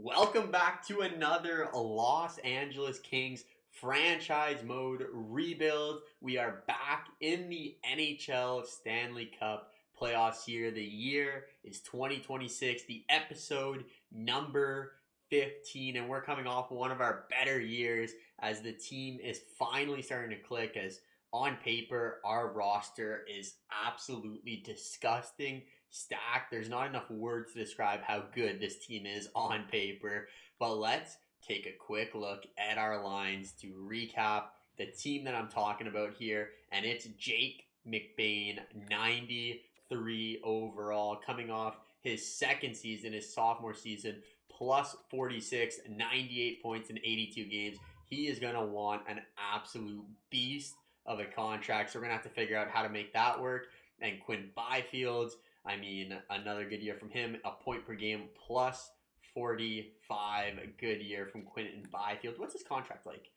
Welcome back to another Los Angeles Kings franchise mode rebuild. We are back in the NHL Stanley Cup playoffs here. The year is 2026, the episode number 15, and we're coming off one of our better years as the team is finally starting to click. As on paper, our roster is absolutely disgusting stacked. There's not enough words to describe how good this team is on paper. But let's take a quick look at our lines to recap the team that I'm talking about here. And it's Jake McBain, 93 overall, coming off his second season, his sophomore season, plus 46, 98 points in 82 games. He is going to want an absolute beast of a contract. So we're going to have to figure out how to make that work. And Quinn Byfield's, another good year from him. A point per game plus 45. A good year from Quinton Byfield. What's his contract like?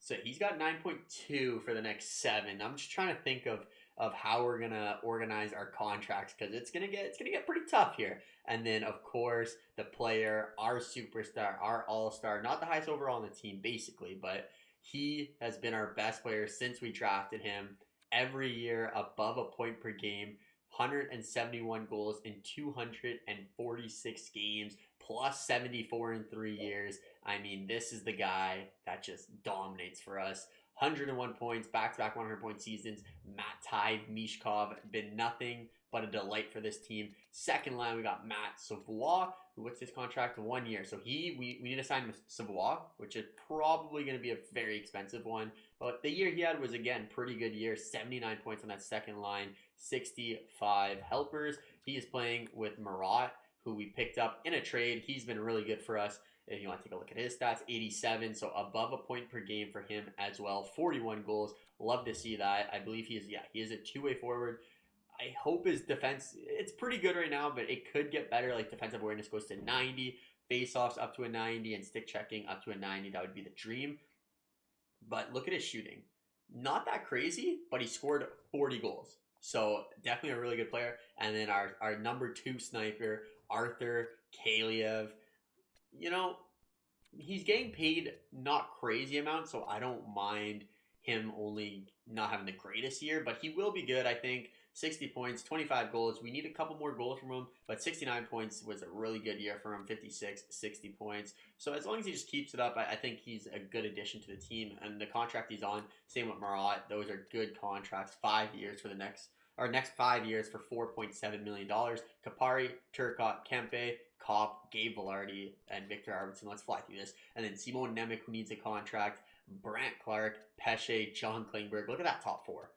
So he's got 9.2 for the next 7. I'm just trying to think of how we're gonna organize our contracts because it's gonna get pretty tough here. And then of course the player, our superstar, our all-star, not the highest overall on the team basically, but he has been our best player since we drafted him. Every year above a point per game. 171 goals in 246 games, plus 74 in 3 years. This is the guy that just dominates for us. 101 points, back-to-back 100-point seasons. Matvei Mishkov, been nothing but a delight for this team. Second line, we got Matt Savoie. What's his contract? 1 year. So we need to sign Savoie, which is probably going to be a very expensive one. But the year he had was, again, pretty good year. 79 points on that second line, 65 helpers. He is playing with Marat, who we picked up in a trade. He's been really good for us. If you want to take a look at his stats, 87, so above a point per game for him as well. 41 goals. Love to see that. I believe he is a two-way forward. I hope his defense, it's pretty good right now, but it could get better. Like defensive awareness goes to 90, face-offs up to a 90, and stick checking up to a 90. That would be the dream. But look at his shooting. Not that crazy, but he scored 40 goals. So definitely a really good player. And then our number 2 sniper, Arthur Kaliev. He's getting paid not crazy amounts, so I don't mind him only not having the greatest year, but he will be good, I think. 60 points, 25 goals. We need a couple more goals from him, but 69 points was a really good year for him. 56, 60 points. So as long as he just keeps it up, I think he's a good addition to the team. And the contract he's on, same with Marat, those are good contracts. 5 years for the next 5 years for $4.7 million. Kapari, Turcotte, Kempe, Kopp, Gabe Velarde, and Victor Arvidsson. Let's fly through this. And then Simon Nemec, who needs a contract. Brant Clark, Pesce, John Klingberg. Look at that top 4.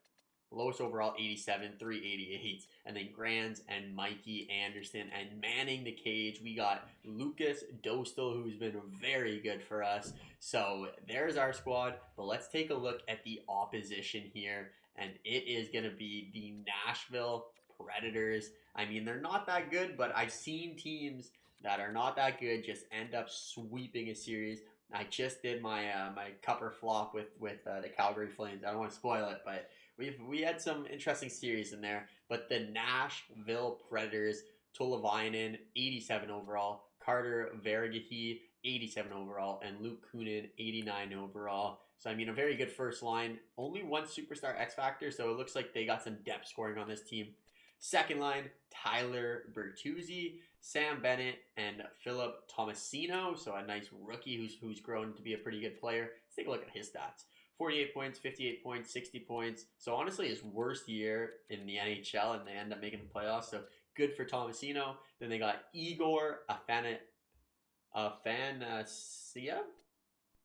Lowest overall, 87, 388. And then Grands and Mikey Anderson. And manning the cage, we got Lucas Dostal, who's been very good for us. So there's our squad. But let's take a look at the opposition here. And it is going to be the Nashville Predators. They're not that good, but I've seen teams that are not that good just end up sweeping a series. I just did my my cupper flop with the Calgary Flames. I don't want to spoil it, but we had some interesting series in there. But the Nashville Predators, Tolvainen, 87 overall, Carter Verhaeghe, 87 overall, and Luke Kunin, 89 overall. So, a very good first line. Only one superstar X Factor, so it looks like they got some depth scoring on this team. Second line, Tyler Bertuzzi, Sam Bennett, and Philip Tomasino. So a nice rookie who's grown to be a pretty good player. Let's take a look at his stats. 48 points, 58 points, 60 points. So honestly, his worst year in the NHL, and they end up making the playoffs. So good for Tomasino. Then they got Igor Afanasia.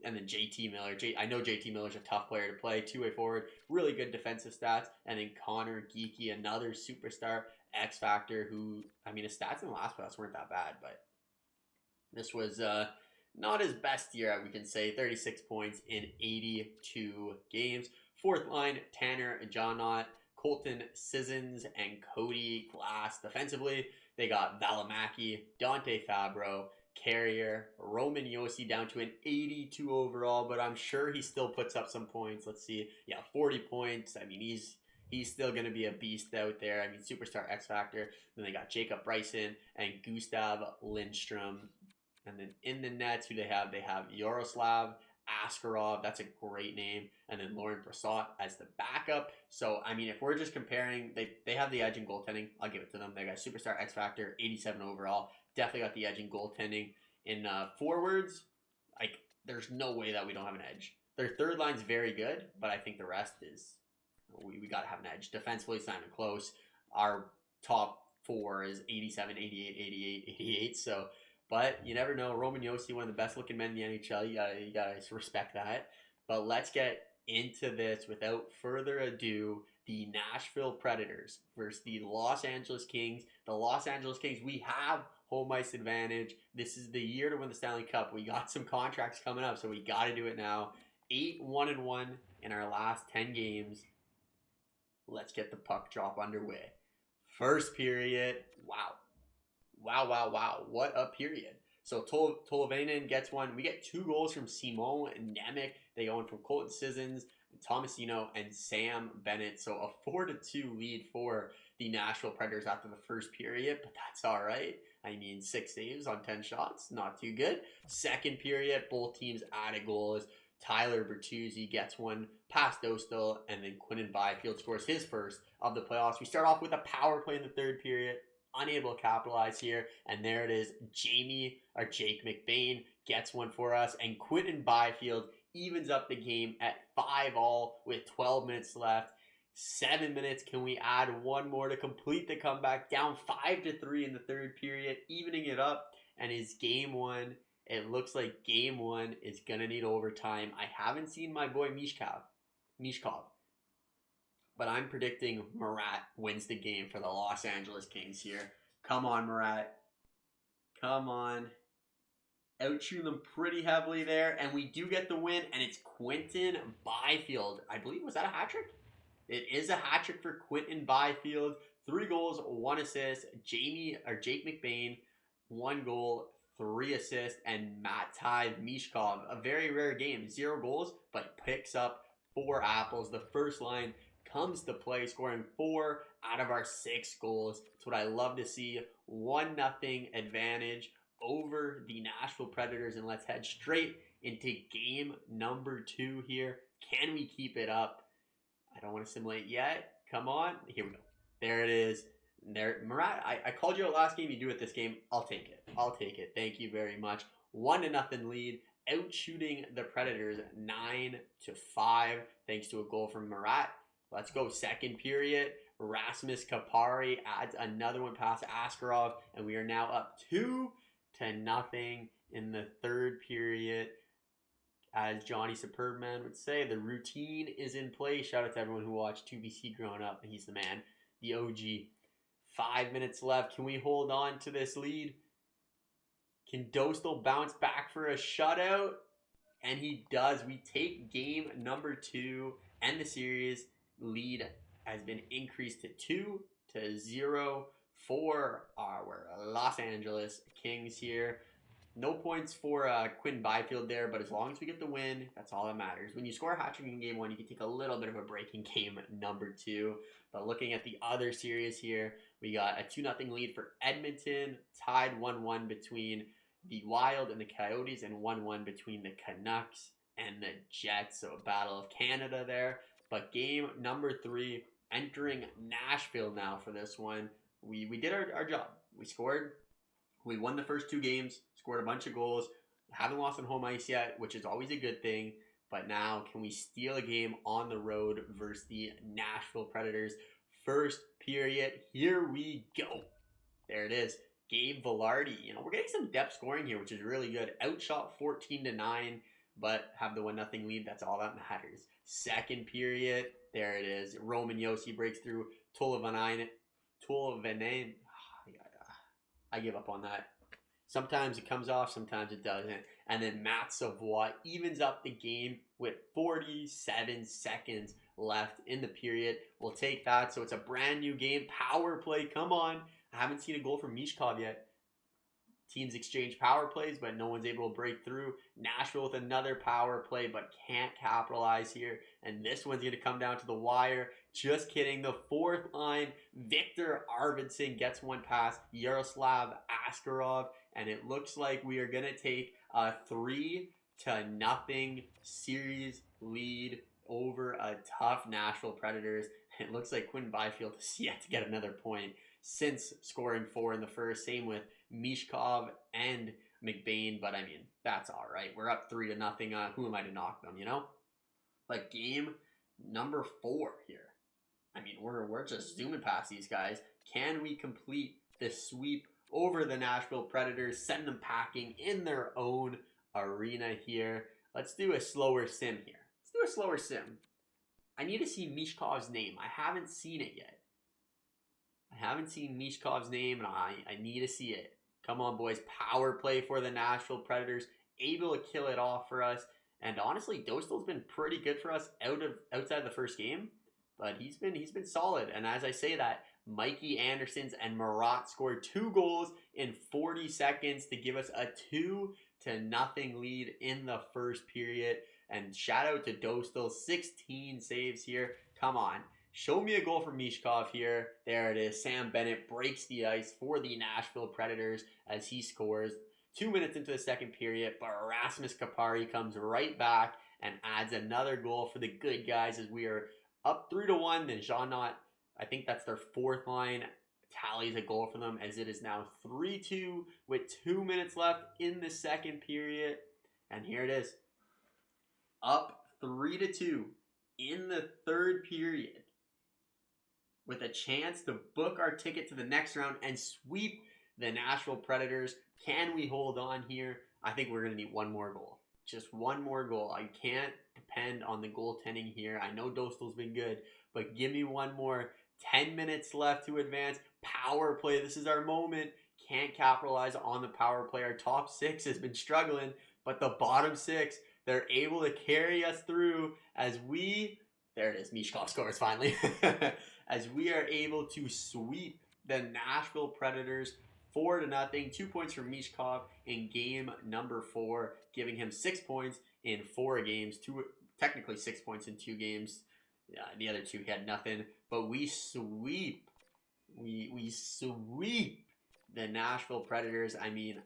And then JT Miller. I know JT Miller's a tough player to play. Two-way forward. Really good defensive stats. And then Connor Geeky, another superstar X Factor who, his stats in the last playoffs weren't that bad. But this was not his best year, we can say. 36 points in 82 games. Fourth line, Tanner Janot, Colton Sissons, and Cody Glass. Defensively, they got Valimaki, Dante Fabro, Carrier, Roman Yossi down to an 82 overall, but I'm sure he still puts up some points. Let's see. 40 points. He's still going to be a beast out there. Superstar X Factor. Then they got Jacob Bryson and Gustav Lindstrom. And then in the nets, who they have? They have Yaroslav Askarov. That's a great name. And then Lauren Brassot as the backup. So, I mean, if we're just comparing, they have the edge in goaltending. I'll give it to them. They got superstar X Factor, 87 overall. Definitely got the edge in goaltending. In forwards, like, there's no way that we don't have an edge. Their third line's very good, but I think the rest is, we got to have an edge. Defensively, it's not even close. Our top four is 87, 88, 88, 88. So, but you never know. Roman Josi, one of the best looking men in the NHL. You gotta respect that. But let's get into this without further ado. The Nashville Predators versus the Los Angeles Kings. The Los Angeles Kings, we have home ice advantage. This is the year to win the Stanley Cup. We got some contracts coming up, so we got to do it now. 8-1-1 in our last 10 games. Let's get the puck drop underway. First period. Wow. What a period. So Tolvanen gets one. We get 2 goals from Simon and Nemec. They go in from Colton Sissons, Tomasino, and Sam Bennett. So a 4-2 lead for the Nashville Predators after the first period, but that's all right. I mean, 6 saves on 10 shots, not too good. Second period, both teams added goals. Tyler Bertuzzi gets one past Dostal, and then Quinton Byfield scores his first of the playoffs. We start off with a power play in the third period. Unable to capitalize here, and there it is. Jake McBain gets one for us, and Quinton Byfield evens up the game at 5-5 with 12 minutes left. 7 minutes. Can we add one more to complete the comeback? Down 5-3 in the third period, evening it up, and is game one. It looks like game one is gonna need overtime. I haven't seen my boy Mishkov. But I'm predicting Murat wins the game for the Los Angeles Kings here. Come on, Murat. Come on. Outshoot them pretty heavily there. And we do get the win. And it's Quinton Byfield. I believe, was that a hat trick? It is a hat trick for Quinton Byfield. 3 goals, 1 assist. Jake McBain, 1 goal, 3 assists. And Matvei Mishkov. A very rare game. 0 goals, but picks up 4 apples. The first line comes to play, scoring 4 out of our 6 goals. That's what I love to see. 1-0 advantage over the Nashville Predators, and let's head straight into game number 2 here. Can we keep it up? I don't want to simulate yet. Come on. Here we go. There it is. There, Murat, I called you out last game. You do it this game. I'll take it. Thank you very much. 1-0 lead. Outshooting the Predators 9-5 thanks to a goal from Murat. Let's go. Second period. Rasmus Kapari adds another one past Askarov, and we are now up 2-0 in the third period. As Johnny Superbman would say, the routine is in place. Shout out to everyone who watched 2BC growing up. He's the man, the OG. 5 minutes left. Can we hold on to this lead? Can Dostal bounce back for a shutout? And he does. We take game number 2 and the series. Lead has been increased to 2-0 for our Los Angeles Kings here. No points for Quinton Byfield there, but as long as we get the win, that's all that matters. When you score a hat trick in game 1, you can take a little bit of a break in game number 2. But looking at the other series here, we got a 2-0 lead for Edmonton, tied 1-1 between the Wild and the Coyotes, and 1-1 between the Canucks and the Jets. So a battle of Canada there. But game number 3, entering Nashville now for this one. We did our job. We scored. We won the first 2 games, scored a bunch of goals. Haven't lost on home ice yet, which is always a good thing. But now, can we steal a game on the road versus the Nashville Predators? First period, here we go. There it is. Gabe Vilardi. We're getting some depth scoring here, which is really good. Outshot 14-9, but have the 1-0 lead. That's all that matters. Second period, there it is. Roman Josi breaks through. Tolvanen. I give up on that. Sometimes it comes off, sometimes it doesn't. And then Matt Savoie evens up the game with 47 seconds left in the period. We'll take that. So it's a brand new game. Power play. Come on. I haven't seen a goal from Mishkov yet. Teams exchange power plays, but no one's able to break through. Nashville with another power play, but can't capitalize here. And this one's going to come down to the wire. Just kidding. The fourth line, Victor Arvidsson gets one past Yaroslav Askarov. And it looks like we are going to take a 3-0 series lead over a tough Nashville Predators. It looks like Quinn Byfield is yet to get another point since scoring 4 in the first. Same with Mishkov and McBain, but I mean, that's all right. We're up 3-0. Who am I to knock them, you know? But game number 4 here. I mean, we're just zooming past these guys. Can we complete the sweep over the Nashville Predators, send them packing in their own arena here? Let's do a slower sim here. Let's do a slower sim. I need to see Mishkov's name. I haven't seen it yet. I haven't seen Mishkov's name, and I need to see it. Come on, boys. Power play for the Nashville Predators. Able to kill it off for us. And honestly, Dostal's been pretty good for us outside the first game. But he's been solid. And as I say that, Mikey Andersons and Marat scored 2 goals in 40 seconds to give us a 2-0 lead in the first period. And shout out to Dostal, 16 saves here. Come on. Show me a goal from Mishkov here. There it is. Sam Bennett breaks the ice for the Nashville Predators as he scores 2 minutes into the second period. But Rasmus Kupari comes right back and adds another goal for the good guys as we are up 3-1. Then Jean-Not, I think that's their fourth line, tallies a goal for them as it is now 3-2 with 2 minutes left in the second period. And here it is. Up 3-2 in the third period, with a chance to book our ticket to the next round and sweep the Nashville Predators. Can we hold on here? I think we're going to need one more goal. Just one more goal. I can't depend on the goaltending here. I know Dostal's been good, but give me one more. 10 minutes left to advance. Power play. This is our moment. Can't capitalize on the power play. Our top 6 has been struggling, but the bottom 6, they're able to carry us through as we... There it is. Mishkov scores finally. As we are able to sweep the Nashville Predators 4-0. 2 points from Mishkov in game number 4, giving him 6 points in 4 games. Technically 6 points in 2 games. The other 2 had nothing. But we sweep. We sweep the Nashville Predators. I mean,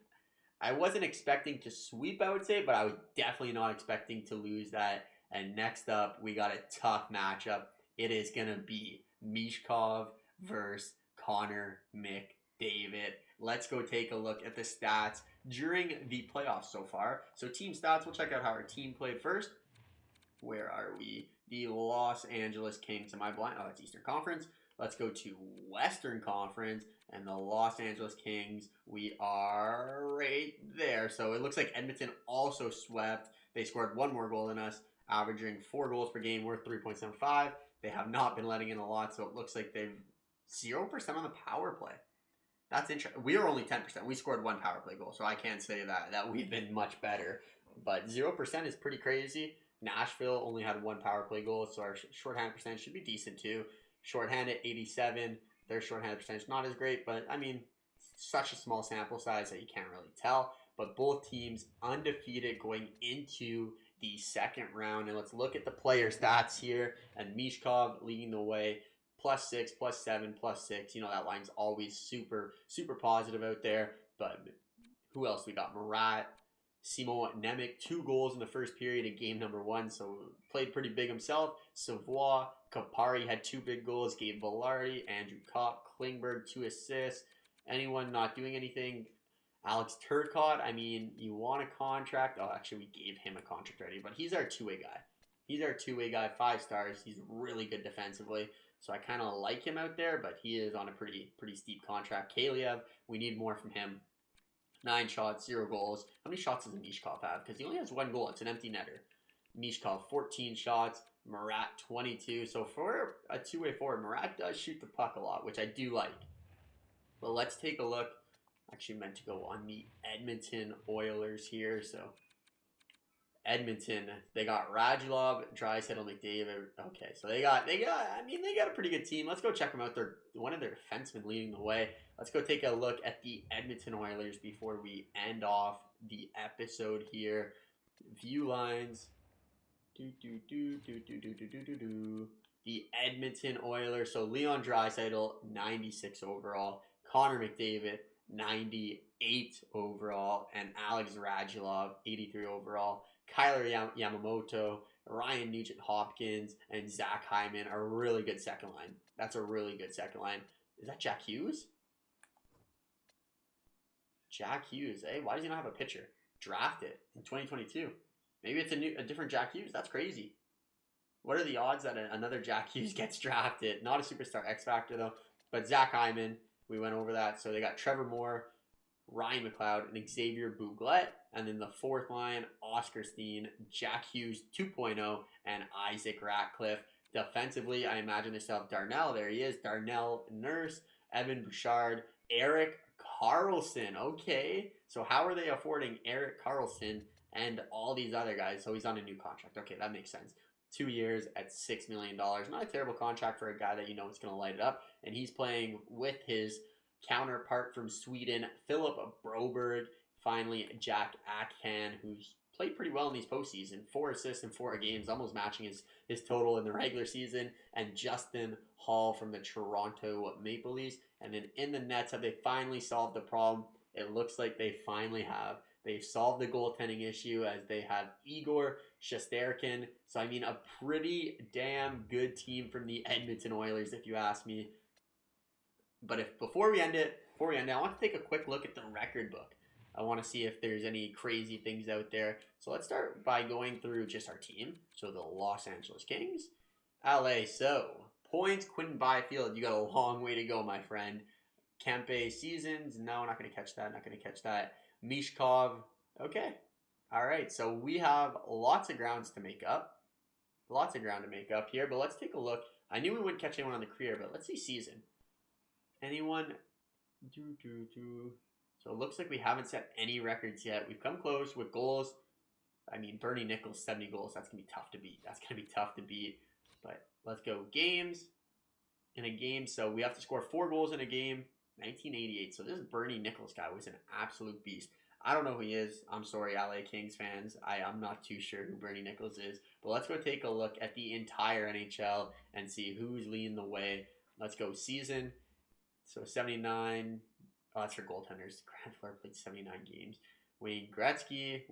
I wasn't expecting to sweep, I would say, but I was definitely not expecting to lose that. And next up, we got a tough matchup. It is going to be Mishkov versus Connor McDavid. Let's go take a look at the stats during the playoffs so far. So team stats, we'll check out how our team played first. Where are we? The Los Angeles Kings. Am I blind? Oh, that's Eastern Conference. Let's go to Western Conference. And the Los Angeles Kings, we are right there. So it looks like Edmonton also swept. They scored 1 more goal than us, averaging 4 goals per game, worth 3.75. They have not been letting in a lot, so it looks like they've 0% on the power play. That's interesting. We are only 10%. We scored 1 power play goal, so I can't say that we've been much better. But 0% is pretty crazy. Nashville only had 1 power play goal, so our shorthanded percentage should be decent too. Shorthanded 87. Their shorthanded percentage not as great, but I mean, such a small sample size that you can't really tell. But both teams undefeated going into the second round. And let's look at the player stats here. And Mishkov leading the way. +6, +7, +6. You know, that line's always super, super positive out there. But who else? We got Marat, Simon Nemec, 2 goals in the first period in game number 1. So played pretty big himself. Savoie, Kupari had 2 big goals. Gabe Velarde, Andrew Kopp, Klingberg, 2 assists. Anyone not doing anything? Alex Turcotte, I mean, you want a contract. Oh, actually, we gave him a contract already, but he's our two-way guy. He's our two-way guy, 5 stars. He's really good defensively, so I kind of like him out there, but he is on a pretty steep contract. Kaliev, we need more from him. 9 shots, 0 goals. How many shots does Mishkov have? Because he only has 1 goal. It's an empty netter. Mishkov, 14 shots. Marat, 22. So for a two-way forward, Marat does shoot the puck a lot, which I do like. But let's take a look. Actually meant to go on the Edmonton Oilers here. So Edmonton, they got Radulov, Draisaitl, McDavid. Okay, so they got a pretty good team. Let's go check them out. They're one of their defensemen leading the way. Let's go take a look at the Edmonton Oilers before we end off the episode here. View lines. The Edmonton Oilers. So Leon Draisaitl, 96 overall. Connor McDavid, 98 overall. And Alex Radulov, 83 overall. Kyler Yamamoto, Ryan Nugent-Hopkins, and Zach Hyman are a really good second line. That's a really good second line. Is that Jack Hughes? Jack Hughes. Hey, why does he not have a pitcher? Drafted in 2022. Maybe it's a different Jack Hughes. That's crazy. What are the odds that another Jack Hughes gets drafted? Not a superstar X Factor, though. But Zach Hyman, we went over that. So they got Trevor Moore, Ryan McLeod, and Xavier Bouglet. And then the fourth line, Oscar Steen, Jack Hughes 2.0, and Isaac Ratcliffe. Defensively, I imagine they still have Darnell. There he is. Darnell Nurse, Evan Bouchard, Eric Carlson. Okay. So how are they affording Eric Carlson and all these other guys? So he's on a new contract. Okay, that makes sense. 2 years at $6 million. Not a terrible contract for a guy that you know is going to light it up. And he's playing with his counterpart from Sweden, Philip Broberg. Finally, Jack Atcan, who's played pretty well in these postseason. 4 assists in 4 games, almost matching his total in the regular season. And Justin Hall from the Toronto Maple Leafs. And then in the nets, have they finally solved the problem? It looks like they finally have. They've solved the goaltending issue as they have Igor Shesterkin. So, I mean, a pretty damn good team from the Edmonton Oilers, if you ask me. But before we end it, I want to take a quick look at the record book. I want to see if there's any crazy things out there. So let's start by going through just our team. So the Los Angeles Kings. LA, so points, Quinton Byfield, you got a long way to go, my friend. Kempe Seasons, no, not going to catch that. Mishkov, okay. All right, so we have lots of ground to make up here, but let's take a look. I knew we wouldn't catch anyone on the career, but let's see season. Anyone? So it looks like we haven't set any records yet. We've come close with goals. I mean, Bernie Nichols, 70 goals. That's going to be tough to beat. But let's go games. In a game, so we have to score 4 goals in a game. 1988. So this Bernie Nichols guy was an absolute beast. I don't know who he is. I'm sorry, LA Kings fans. I'm not too sure who Bernie Nichols is. But let's go take a look at the entire NHL and see who's leading the way. Let's go season. So 79. Oh, that's for goaltenders. Grant Fuller played 79 games. Wayne Gretzky.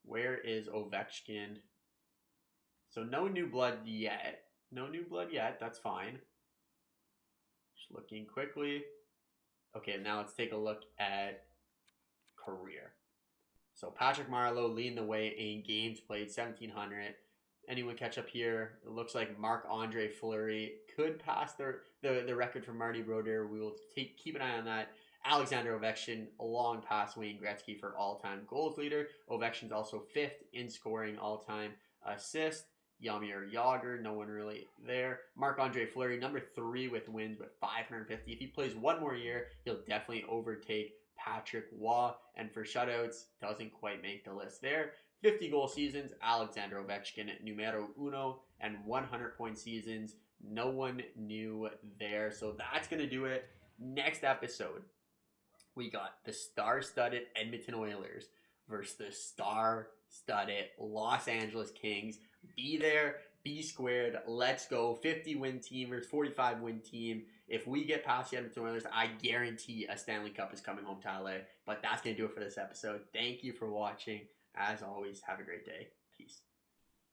Where is Ovechkin? So no new blood yet. That's fine. Just looking quickly. Okay, now let's take a look at career. So Patrick Marleau leading the way in games played, 1,700. Anyone catch up here? It looks like Marc-Andre Fleury could pass the record for Marty Brodeur. We will keep an eye on that. Alexander Ovechkin, a long past Wayne Gretzky for all-time goals leader. Ovechkin's also 5th in scoring all-time assist. Jaromir Jagr, no one really there. Marc-Andre Fleury, number 3 with wins with 550. If he plays one more year, he'll definitely overtake Patrick Waugh. And for shutouts, doesn't quite make the list there. 50-goal seasons, Alexander Ovechkin, numero uno, and 100-point seasons. No one new there. So that's going to do it. Next episode, we got the star-studded Edmonton Oilers versus the star-studded Los Angeles Kings. Be there, be squared, let's go. 50-win team versus 45-win team. If we get past the Edmonton Oilers, I guarantee a Stanley Cup is coming home to LA. But that's going to do it for this episode. Thank you for watching. As always, have a great day. Peace.